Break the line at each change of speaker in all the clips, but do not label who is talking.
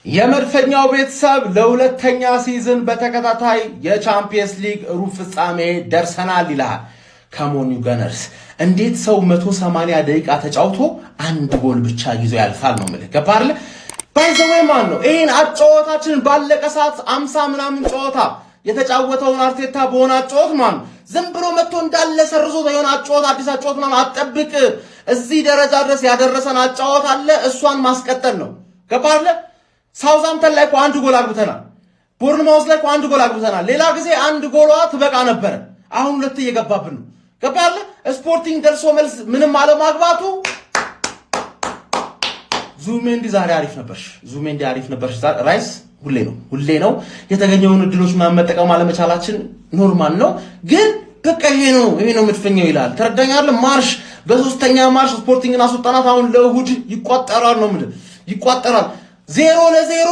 የመድፈኛው ቤተሰብ ለሁለተኛ ሲዝን በተከታታይ የቻምፒየንስ ሊግ ሩብ ፍጻሜ ደርሰናል ይላል። ከሞን ዩ ገነርስ እንዴት ሰው 180 ደቂቃ ተጫውቶ አንድ ጎል ብቻ ይዞ ያልፋል ነው ማለት ገባርለ ባይዘዌ ማን ነው ይሄን አጫወታችን ባለቀ ሰዓት 50 ምናምን ጨዋታ የተጫወተውን አርቴታ በሆነ አጫወት ማን ዝም ብሎ መጥቶ እንዳለ ሰርዞ የሆነ አጫወት አዲስ አጫወት ምናምን አጠብቅ እዚህ ደረጃ ድረስ ያደረሰን አጫወት አለ እሷን ማስቀጠል ነው ገባርለ ሳውዛምተን ላይ አንድ ጎል አግብተናል ቦርንማውዝ ላይ አንድ ጎል አግብተናል ሌላ ጊዜ አንድ ጎሏ ትበቃ ነበር አሁን ሁለት እየገባብን ነው ገባርለ ስፖርቲንግ ደርሶ መልስ ምንም አለማግባቱ ዙሜንዲ ዛሬ አሪፍ ነበርሽ ራይስ ሁሌ ነው የተገኘውን እድሎች ማመጠቀም አለመቻላችን ኖርማል ነው ግን በቃ ይሄ ነው መድፈኛው ይላል ተረዳኛለ ማርሽ በሶስተኛ ማርሽ ስፖርቲንግና ሱልጣናት አሁን ለእሁድ ይቋጠራል ነው ምንድን ይቋጠራል 0-0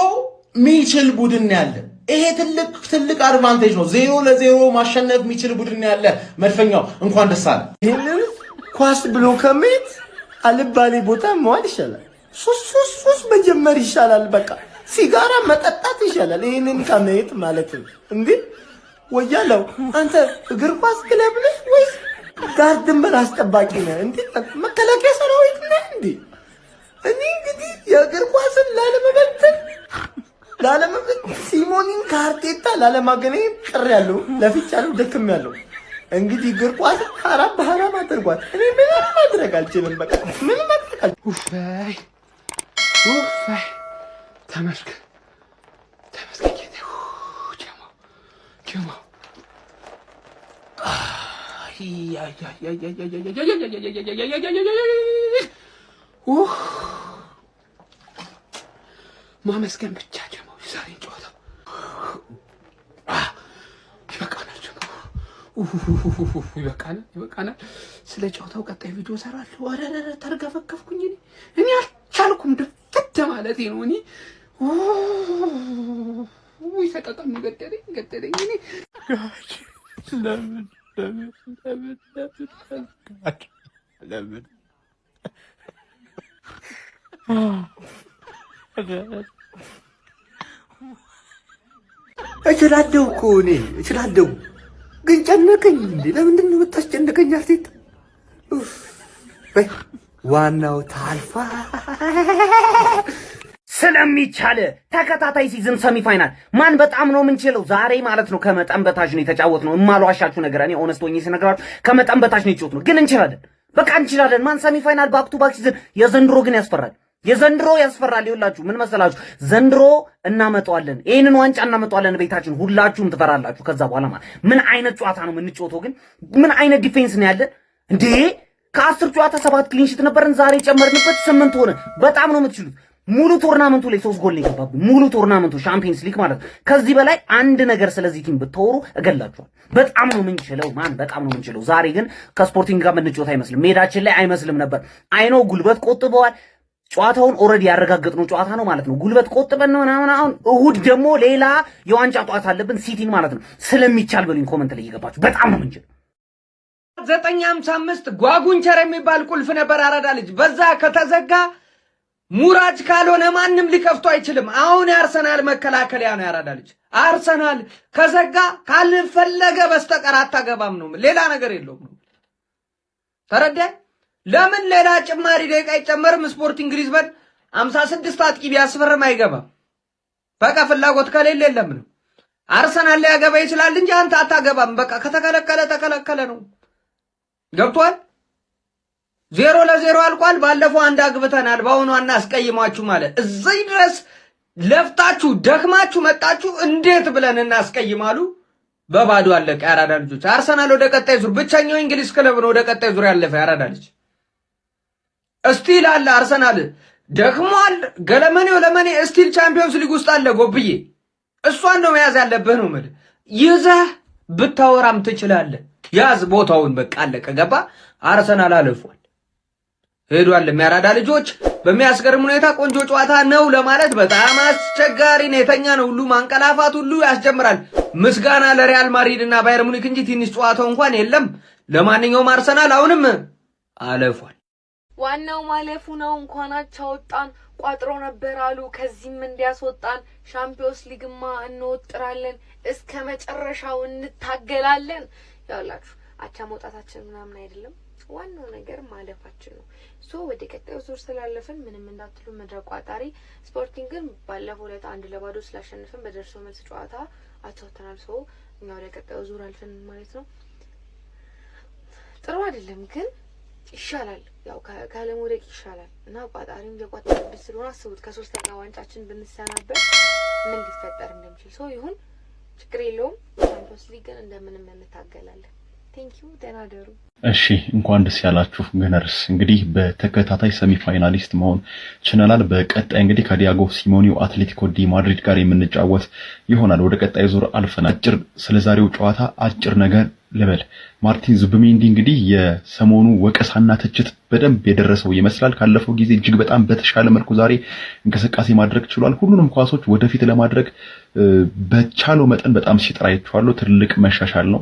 ሚችል ቡድን ያለ ይሄ ትልቅ አድቫንቴጅ ነው 0-0 ማሸነፍ ሚችል ቡድን ያለ መድፈኛው እንኳን ደስ አለ
ይሄንን ኳስ ብሎ ከመት አልባሌ ቦታ መዋል ይሻላል ሱስ መጀመር ይሻላል በቃ ሲጋራ መጠጣት ይሻላል ይሄንን ከመት ማለት ነው እንዴ ወያለው አንተ እግር ኳስ ክለብ ነህ ወይስ ጋርድ ድንበር አስጠባቂ ነህ እንዴ መከላከያ ሰራዊት ነህ እንዴ እኔ እንግዲህ የእግር ኳስን ላለመበተን ሲሞኒን ከአርቴታ ላለማገናኘት ጥሪ ያለው ለፍቻለሁ ደክም ያለው እንግዲህ እግር ኳስ ሐራም አድርጓል እኔ ምንም ማድረግ አልችልም በቃ ምንም ማድረግ አልችልም ኡፋይ ተመስገን ጀማ ማመስገን ብቻ ጀማው ዛሬን ጨዋታ ይበቃናል ስለ ጨዋታው ቀጣይ ቪዲዮ ሰራለሁ ወረረ ተርገፈከፍኩኝ እኔ አልቻልኩም ድፍት ማለቴ ነው እኔ ተቀጣም ገደለኝ እኔ ለምን እችላለሁ ግን ጨነቀኝ እንዴ ለምንድን ነው የምታስጨንቀኝ አርቴታ ዋናው ታልፋ ስለሚቻል ተከታታይ ሲዝን ሰሚ ፋይናል ማን በጣም ነው የምንችለው ዛሬ ማለት ነው ከመጠን በታች ነው የተጫወትነው እማልዋሻችሁ ነገር እኔ ኦነስት ሆኜ ስነግራችሁ ከመጠን በታች ነው የተጫወትነው ግን እንችላለን ማን ሰሚ ፋይናል ባክ ቱ ባክ ሲዝን የዘንድሮ ግን ያስፈራል ይኸውላችሁ ምን መሰላችሁ ዘንድሮ እናመጣዋለን ይሄንን ዋንጫ እናመጣዋለን ቤታችን ሁላችሁም ትፈራላችሁ ከዛ በኋላ ማለት ምን አይነት ጨዋታ ነው የምንጫወተው ግን ምን አይነት ዲፌንስ ነው ያለን እንዴ ከ10 ጨዋታ 7 ክሊን ሺት ነበርን ዛሬ ጨመርንበት 8 ሆነ በጣም ነው የምትችሉት ሙሉ ቶርናመንቱ ላይ 3 ጎል ይገባብኝ ሙሉ ቶርናመንቱ ቻምፒየንስ ሊግ ማለት ከዚህ በላይ አንድ ነገር ስለዚህ ቲም ብትወሩ እገላችኋል በጣም ነው የምንችለው ዛሬ ግን ከስፖርቲንግ ጋር የምንጫወት አይመስልም ሜዳችን ላይ አይመስልም ነበር አይኖ ጉልበት ቆጥበዋል ጨዋታውን ኦሬዲ ያረጋግጥነው ጨዋታ ነው ማለት ነው ጉልበት ቆጥበን ነው አሁን እሁድ ደግሞ ሌላ የዋንጫ ጨዋታ አለብን ሲቲን ማለት ነው ስለሚቻል በሉኝ ኮሜንት ላይ ይገባችሁ በጣም ነው የምንችለው 955 ጓጉንቸር የሚባል ቁልፍ ነበር አራዳ ልጅ በዛ ከተዘጋ ሙራጅ ካልሆነ ማንም ሊከፍቶ አይችልም አሁን የአርሰናል መከላከያ ነው ያራዳ ልጅ አርሰናል ከዘጋ ካልፈለገ በስተቀር አታገባም ነው ሌላ ነገር የለውም ተረዳ ለምን ሌላ ጭማሪ ደቂቃ አይጨመርም ስፖርቲንግ ሊዝበን 56 አጥቂ ቢያስፈርም አይገባም በቃ ፍላጎት ከሌለ የለም ነው አርሰናል ሊያገባ ይችላል እንጂ አንተ አታገባም በቃ ተከለከለ ነው ገብቷል 0-0 አልቋል ባለፈው አንድ አግብተናል ባሁኑ እናስቀይማችሁ ማለት እዚህ ድረስ ለፍታችሁ ደክማችሁ መጣችሁ እንዴት ብለን እናስቀይማሉ በባዶ አለቀ ያራዳ ልጆች አርሰናል ወደ ቀጣይ ዙር ብቸኛው እንግሊዝ ክለብ ነው ወደ ቀጣይ ዙር ያለፈ ያራዳ ልጅ እስቲል አለ አርሰናል ደክሟል ገለመኔው ለማኔ እስቲል ቻምፒየንስ ሊግ ውስጥ አለ ጎብዬ እሷን ነው መያዝ ያለብህ ነው ማለት ይዘህ ብታወራም ትችላለህ ያዝ ቦታውን በቃ አለቀ ገባ አርሰናል አልፏል ሄዷል የሚያራዳ ልጆች በሚያስገርም ሁኔታ ቆንጆ ጨዋታ ነው ለማለት በጣም አስቸጋሪ ነው የተኛ ነው ሁሉ ማንቀላፋት ሁሉ ያስጀምራል ምስጋና ለሪያል ማድሪድ እና ባየር ሙኒክ እንጂ ትንሽ ጨዋታው እንኳን የለም ለማንኛውም አርሰናል አሁንም አልፏል
ዋናው ማለፉ ነው። እንኳን አቻወጣን ቋጥሮ ነበር አሉ ከዚህም እንዲያስወጣን ሻምፒዮንስ ሊግማ እንወጥራለን እስከ መጨረሻው እንታገላለን። ያላችሁ አቻ መውጣታችን ምናምን አይደለም ዋናው ነገር ማለፋችን ነው። ወደ ቀጣዩ ዙር ስላለፈን ምንም እንዳትሉ መድረክ ቋጣሪ ስፖርቲንግን ባለፈው ዕለት 1-2 ስላሸነፈን በደርሶ መልስ ጨዋታ አቻውተናል። እኛ ወደ ቀጣዩ ዙር አልፈን ማለት ነው። ጥሩ አይደለም ግን ይሻላል ያው ካለመውደቅ ይሻላል እና ቋጣሪም የቋጣሪበት ስለሆነ አስቡት ከ3ኛ ዋንጫችን ብንሰናበት ምን ሊፈጠር እንደሚችል ይሁን ችግር የለውም። ቻምፒዮንስ ሊግን እንደምንም እንታገላለን። ቴንኪው ደናደሩ።
እሺ እንኳን ደስ ያላችሁ ገነርስ። እንግዲህ በተከታታይ ሰሚ ፋይናሊስት መሆን ችለናል። በቀጣይ እንግዲህ ከዲያጎ ሲሞኒው አትሌቲኮ ዲ ማድሪድ ጋር የምንጫወት ይሆናል። ወደ ቀጣይ ዙር አልፈናል። አጭር ስለዛሬው ጨዋታ አጭር ነገር ልበል። ማርቲን ዙቢሜንዲ እንግዲህ የሰሞኑ ወቀሳና ትችት በደንብ የደረሰው ይመስላል። ካለፈው ጊዜ እጅግ በጣም በተሻለ መልኩ ዛሬ እንቅስቃሴ ማድረግ ችሏል። ሁሉንም ኳሶች ወደፊት ለማድረግ በቻለው መጠን በጣም ሲጥር አይቼዋለሁ። ትልቅ መሻሻል ነው።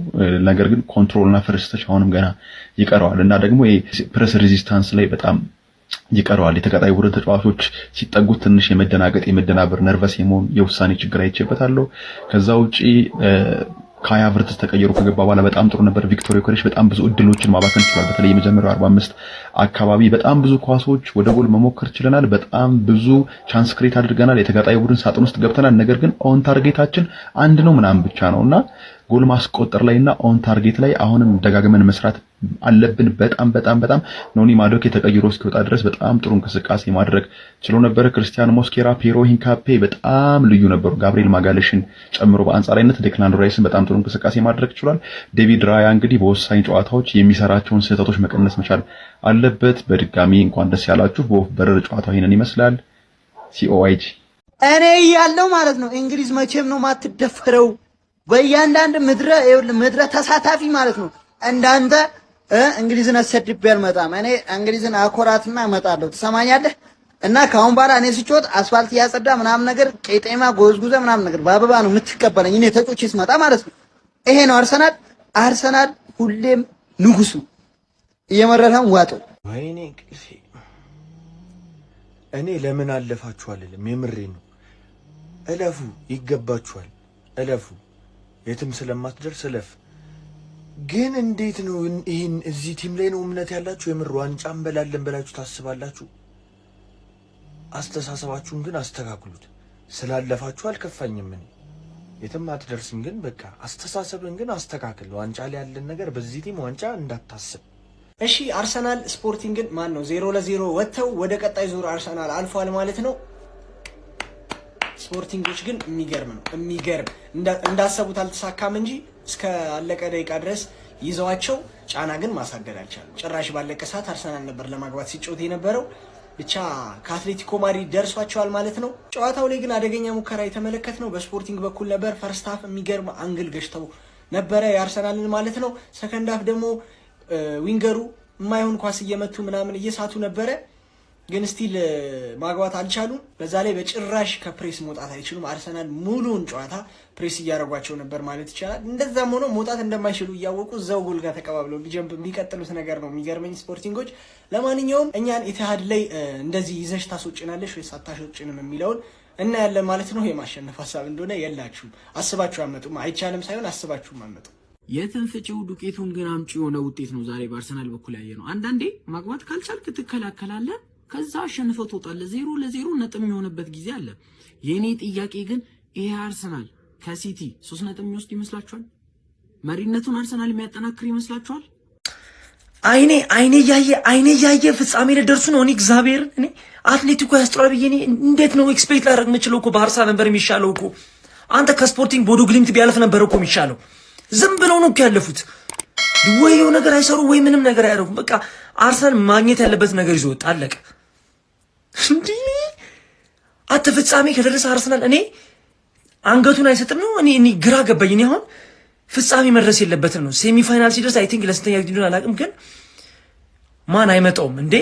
ነገር ግን ኮንትሮልና ፍርስተች አሁንም ገና ይቀረዋል እና ደግሞ የፕሬስ ሬዚስታንስ ላይ በጣም ይቀረዋል። የተቀጣይ ቡድን ተጫዋቾች ሲጠጉት ትንሽ የመደናገጥ የመደናበር ነርቨስ የመሆን የውሳኔ ችግር አይቼበታለሁ። ከዛ ውጪ ካይ ሃቨርትዝ ተቀይሮ ከገባ በኋላ በጣም ጥሩ ነበር። ቪክቶር ዮኬሬሽ በጣም ብዙ እድሎችን ማባከን ችሏል። በተለይ የመጀመሪያው 45 አካባቢ በጣም ብዙ ኳሶች ወደ ጎል መሞከር ችለናል። በጣም ብዙ ቻንስ ክሬት አድርገናል። የተጋጣይ ቡድን ሳጥን ውስጥ ገብተናል። ነገር ግን ኦን ታርጌታችን አንድ ነው ምናምን ብቻ ነውና ጎል ማስቆጠር ላይና ኦን ታርጌት ላይ አሁንም ደጋግመን መስራት አለብን። በጣም ኖኒ ማዶኬ ተቀይሮ እስኪወጣ ድረስ በጣም ጥሩ እንቅስቃሴ ማድረግ ችሎ ነበር። ክርስቲያን ሞስኬራ፣ ፔሮ ሂንካፔ በጣም ልዩ ነበሩ። ጋብሪኤል ማጋለሽን ጨምሮ በአንጻራዊነት ዴክላን ራይስን በጣም ጥሩ እንቅስቃሴ ማድረግ ችሏል። ዴቪድ ራያ እንግዲህ በወሳኝ ጨዋታዎች የሚሰራቸውን ስህተቶች መቀነስ መቻል አለበት። በድጋሚ እንኳን ደስ ያላችሁ። በወፍ በረር ጨዋታው ይሄንን ይመስላል። ሲኦአይጂ
እኔ ያለው ማለት ነው እንግሊዝ መቼም ነው ማትደፈረው። በእያንዳንድ ምድረ ተሳታፊ ማለት ነው እንዳንተ እንግሊዝን አሰድቤ አልመጣም። እኔ እንግሊዝን አኮራትና እመጣለሁ። ትሰማኛለህ? እና ካሁን በኋላ እኔ ስጮት አስፋልት ያጸዳ ምናምን ነገር ቄጤማ ጎዝጉዘ ምናምን ነገር በአበባ ነው የምትቀበለኝ እኔ ተጮቼ ስመጣ ማለት ነው። ይሄ ነው አርሰናል ሁሌም ንጉሱ እየመረረም ዋጠው።
ወይኔ ቅልፌ እኔ ለምን አለፋችሁ አልልም። የምሬ ነው። እለፉ፣ ይገባችኋል። እለፉ፣ የትም ስለማትደርስ እለፍ። ግን እንዴት ነው ይሄን እዚህ ቲም ላይ ነው እምነት ያላችሁ? የምር ዋንጫ እንበላለን ብላችሁ ታስባላችሁ? አስተሳሰባችሁን ግን አስተካክሉት። ስላለፋችሁ አልከፋኝም። እኔ የትም አትደርስም። ግን በቃ አስተሳሰብን ግን አስተካክል። ዋንጫ ላይ ያለን ነገር በዚህ ቲም ዋንጫ እንዳታስብ።
እሺ አርሰናል ስፖርቲንግን ማን ነው 0-0 ወጥተው ወደ ቀጣይ ዙር አርሰናል አልፏል ማለት ነው። ስፖርቲንጎች ግን የሚገርም እንዳሰቡት አልተሳካም እንጂ እስከ አለቀ ደቂቃ ድረስ ይዘዋቸው ጫና ግን ማሳደር አልቻለም። ጭራሽ ባለቀ ሰዓት አርሰናል ነበር ለማግባት ሲጮት የነበረው። ብቻ ከአትሌቲኮ ማድሪድ ደርሷቸዋል ማለት ነው። ጨዋታው ላይ ግን አደገኛ ሙከራ የተመለከትነው በስፖርቲንግ በኩል ነበር። ፈርስት ሃፍ የሚገርም አንግል ገጭተው ነበረ የአርሰናልን ማለት ነው። ሰከንድ ሃፍ ደግሞ ዊንገሩ የማይሆን ኳስ እየመቱ ምናምን እየሳቱ ነበረ፣ ግን ስቲል ማግባት አልቻሉም። በዛ ላይ በጭራሽ ከፕሬስ መውጣት አይችሉም። አርሰናል ሙሉውን ጨዋታ ፕሬስ እያደረጓቸው ነበር ማለት ይቻላል። እንደዛም ሆኖ መውጣት እንደማይችሉ እያወቁ እዛው ጎል ጋር ተቀባብለው የሚቀጥሉት ነገር ነው የሚገርመኝ ስፖርቲንጎች። ለማንኛውም እኛን ኢትሃድ ላይ እንደዚህ ይዘሽ ታስወጭናለሽ ወይስ አታስወጭንም የሚለውን እናያለን ማለት ነው። የማሸነፍ ሀሳብ እንደሆነ የላችሁም፣ አስባችሁ አመጡም። አይቻልም ሳይሆን አስባችሁም አመጡ።
የትንፍጪው ዱቄቱን ግን አምጪ የሆነ ውጤት ነው ዛሬ በአርሰናል በኩል ያየ ነው። አንዳንዴ ማግባት ካልቻልክ ትከላከላለህ፣ ከዛ አሸንፈው ትወጣለህ። 0-0 ነጥብ የሆነበት ጊዜ አለ። የኔ ጥያቄ ግን ይሄ አርሰናል ከሲቲ 3 ነጥብ የሚወስድ ይመስላችኋል? መሪነቱን አርሰናል የሚያጠናክር ይመስላችኋል?
አይኔ ያየ ፍጻሜ ላይ ደርሱ ነው። እኔ እግዚአብሔር እኔ አትሌቲኮ ያስጥራል ብዬ እኔ እንዴት ነው ኤክስፔክት ላደርግ የምችለው? እኮ በአርሰናል ነበር የሚሻለው እኮ። አንተ ከስፖርቲንግ ቦዶ ግሊምት ቢያልፍ ነበር እኮ የሚሻለው። ዝም ብለው ነው እኮ ያለፉት። ወይ የሆነ ነገር አይሰሩ ወይ ምንም ነገር አያደርጉም። በቃ አርሰናል ማግኘት ያለበት ነገር ይዞ ወጣ፣ አለቀ። እንዴ ፍጻሜ ከደረሰ አርሰናል እኔ አንገቱን አይሰጥም ነው። እኔ ግራ ገባኝ። እኔ አሁን ፍጻሜ መድረስ የለበትም ነው። ሴሚ ፋይናል ሲደርስ አይ ቲንክ ለስንተኛ ጊዜ እንደሆነ አላውቅም፣ ግን ማን አይመጣውም እንዴ